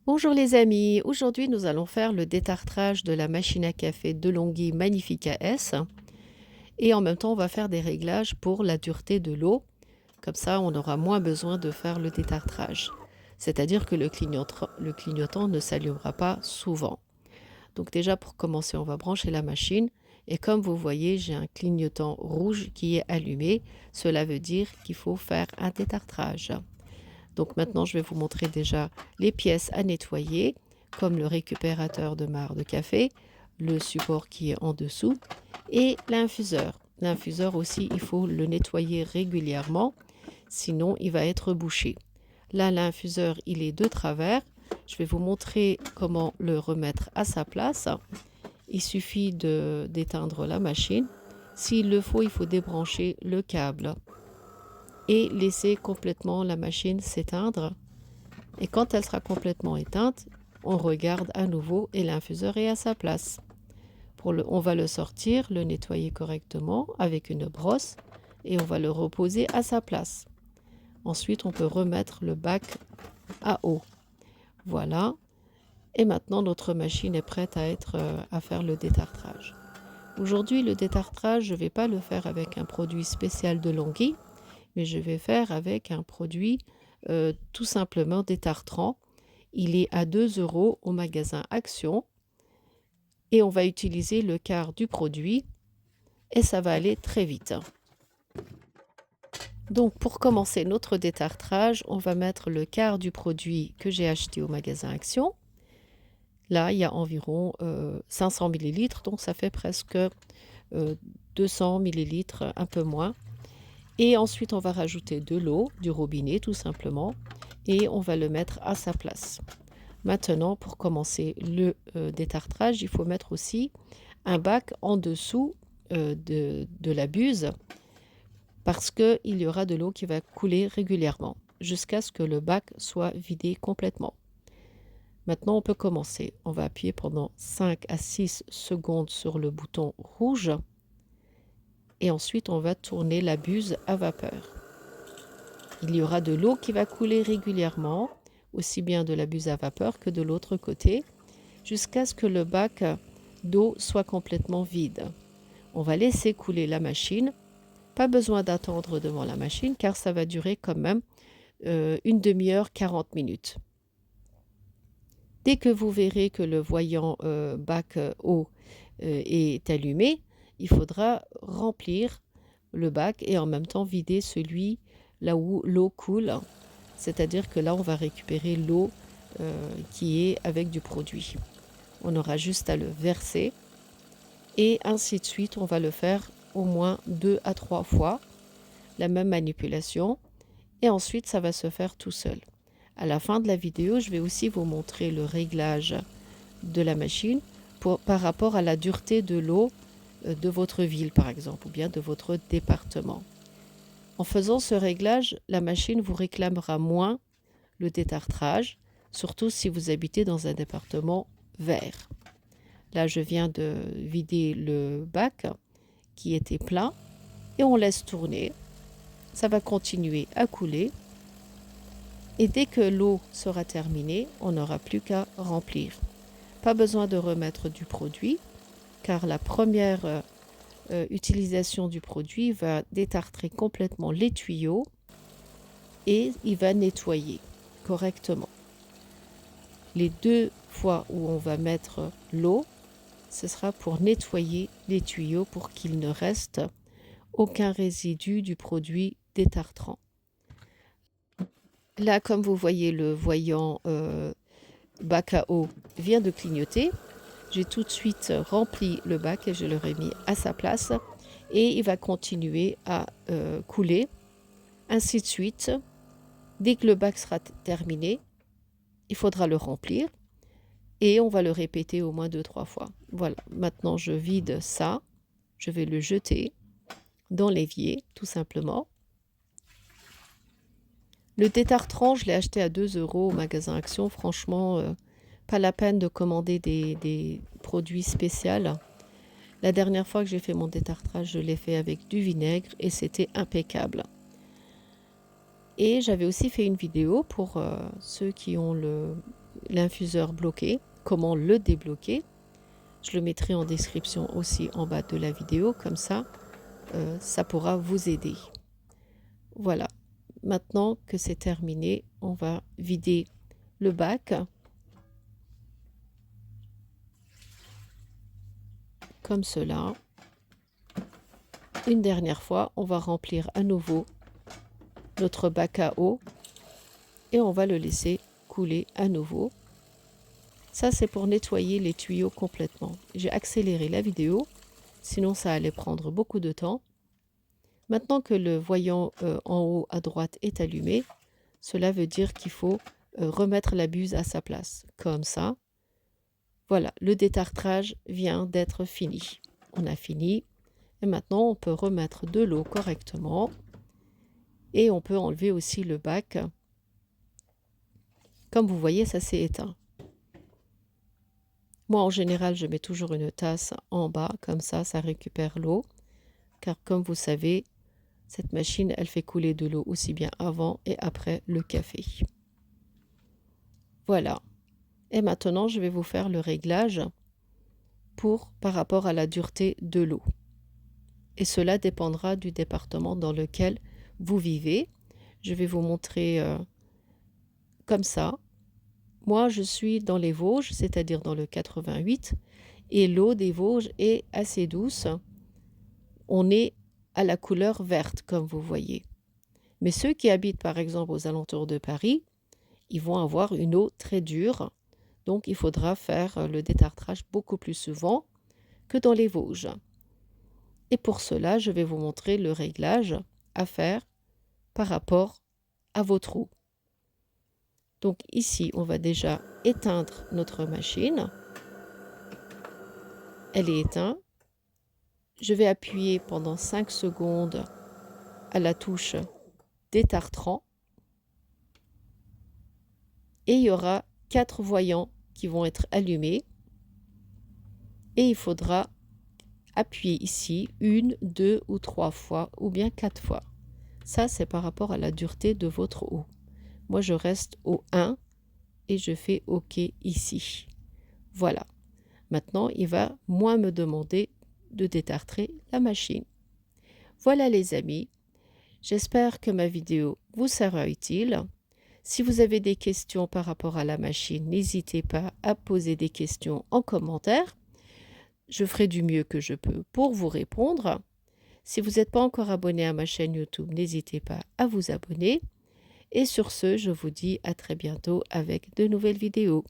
Bonjour les amis, aujourd'hui nous allons faire le détartrage de la machine à café DeLonghi Magnifica S et en même temps on va faire des réglages pour la dureté de l'eau, comme ça on aura moins besoin de faire le détartrage. C'est-à-dire que le clignotant ne s'allumera pas souvent. Donc déjà pour commencer on va brancher la machine et comme vous voyez j'ai un clignotant rouge qui est allumé, cela veut dire qu'il faut faire un détartrage. Donc maintenant, je vais vous montrer déjà les pièces à nettoyer, comme le récupérateur de marc de café, le support qui est en dessous et l'infuseur. L'infuseur aussi, il faut le nettoyer régulièrement, sinon il va être bouché. Là, l'infuseur, il est de travers. Je vais vous montrer comment le remettre à sa place. Il suffit d'éteindre la machine. S'il le faut, il faut débrancher le câble et laisser complètement la machine s'éteindre. Et quand elle sera complètement éteinte, on regarde à nouveau et l'infuseur est à sa place. On va le sortir, le nettoyer correctement avec une brosse et on va le reposer à sa place. Ensuite, on peut remettre le bac à eau. Voilà. Et maintenant, notre machine est prête à faire le détartrage. Aujourd'hui, le détartrage, je ne vais pas le faire avec un produit spécial DeLonghi, mais je vais faire avec un produit tout simplement détartrant. Il est à 2 € au magasin Action et on va utiliser le quart du produit et ça va aller très vite. Donc pour commencer notre détartrage, on va mettre le quart du produit que j'ai acheté au magasin Action. Là, il y a environ 500 ml, donc ça fait presque 200 ml, un peu moins. Et ensuite, on va rajouter de l'eau, du robinet tout simplement, et on va le mettre à sa place. Maintenant, pour commencer le détartrage, il faut mettre aussi un bac en dessous de la buse parce qu'il y aura de l'eau qui va couler régulièrement jusqu'à ce que le bac soit vidé complètement. Maintenant, on peut commencer. On va appuyer pendant 5 à 6 secondes sur le bouton rouge et ensuite on va tourner la buse à vapeur. Il y aura de l'eau qui va couler régulièrement, aussi bien de la buse à vapeur que de l'autre côté, jusqu'à ce que le bac d'eau soit complètement vide. On va laisser couler la machine. Pas besoin d'attendre devant la machine car ça va durer quand même une demi-heure, 40 minutes. Dès que vous verrez que le voyant bac eau est allumé, il faudra remplir le bac et en même temps vider celui là où l'eau coule. C'est-à-dire que là, on va récupérer l'eau qui est avec du produit. On aura juste à le verser et ainsi de suite. On va le faire au moins 2 à 3 fois, la même manipulation et ensuite ça va se faire tout seul. À la fin de la vidéo, je vais aussi vous montrer le réglage de la machine par rapport à la dureté de l'eau de votre ville par exemple ou bien de votre département. En faisant ce réglage, la machine vous réclamera moins le détartrage, surtout si vous habitez dans un département vert. Là, je viens de vider le bac qui était plein et on laisse tourner. Ça va continuer à couler et dès que l'eau sera terminée, on n'aura plus qu'à remplir. Pas besoin de remettre du produit car la première utilisation du produit va détartrer complètement les tuyaux et il va nettoyer correctement. Les 2 fois où on va mettre l'eau, ce sera pour nettoyer les tuyaux pour qu'il ne reste aucun résidu du produit détartrant. Là, comme vous voyez, le voyant bac à eau vient de clignoter. J'ai tout de suite rempli le bac et je l'aurai mis à sa place et il va continuer à couler, ainsi de suite. Dès que le bac sera terminé, il faudra le remplir et on va le répéter au moins 2-3 fois. Voilà, maintenant je vide ça, je vais le jeter dans l'évier tout simplement. Le détartrant, je l'ai acheté à 2 € au magasin Action. Franchement, pas la peine de commander des produits spéciaux. La dernière fois que j'ai fait mon détartrage, je l'ai fait avec du vinaigre et c'était impeccable. Et j'avais aussi fait une vidéo pour ceux qui ont l'infuseur bloqué, comment le débloquer. Je le mettrai en description aussi en bas de la vidéo, comme ça, ça pourra vous aider. Voilà, maintenant que c'est terminé, on va vider le bac. Comme cela. Une dernière fois, on va remplir à nouveau notre bac à eau et on va le laisser couler à nouveau. Ça, c'est pour nettoyer les tuyaux complètement. J'ai accéléré la vidéo, sinon ça allait prendre beaucoup de temps. Maintenant que le voyant en haut à droite est allumé, cela veut dire qu'il faut remettre la buse à sa place. Comme ça. Voilà, le détartrage vient d'être fini. On a fini. Et maintenant, on peut remettre de l'eau correctement. Et on peut enlever aussi le bac. Comme vous voyez, ça s'est éteint. Moi, en général, je mets toujours une tasse en bas. Comme ça récupère l'eau. Car comme vous savez, cette machine, elle fait couler de l'eau aussi bien avant et après le café. Voilà. Et maintenant, je vais vous faire le réglage par rapport à la dureté de l'eau. Et cela dépendra du département dans lequel vous vivez. Je vais vous montrer comme ça. Moi, je suis dans les Vosges, c'est-à-dire dans le 88, et l'eau des Vosges est assez douce. On est à la couleur verte, comme vous voyez. Mais ceux qui habitent, par exemple, aux alentours de Paris, ils vont avoir une eau très dure. Donc, il faudra faire le détartrage beaucoup plus souvent que dans les Vosges. Et pour cela, je vais vous montrer le réglage à faire par rapport à votre eau. Donc ici, on va déjà éteindre notre machine. Elle est éteinte. Je vais appuyer pendant 5 secondes à la touche détartrant. Et il y aura 4 voyants qui vont être allumés. Et il faudra appuyer ici 1, 2 ou 3 fois ou bien 4 fois. Ça, c'est par rapport à la dureté de votre eau. Moi, je reste au 1 et je fais OK ici. Voilà. Maintenant, il va moins me demander de détartrer la machine. Voilà les amis. J'espère que ma vidéo vous sera utile. Si vous avez des questions par rapport à la machine, n'hésitez pas à poser des questions en commentaire. Je ferai du mieux que je peux pour vous répondre. Si vous n'êtes pas encore abonné à ma chaîne YouTube, n'hésitez pas à vous abonner. Et sur ce, je vous dis à très bientôt avec de nouvelles vidéos.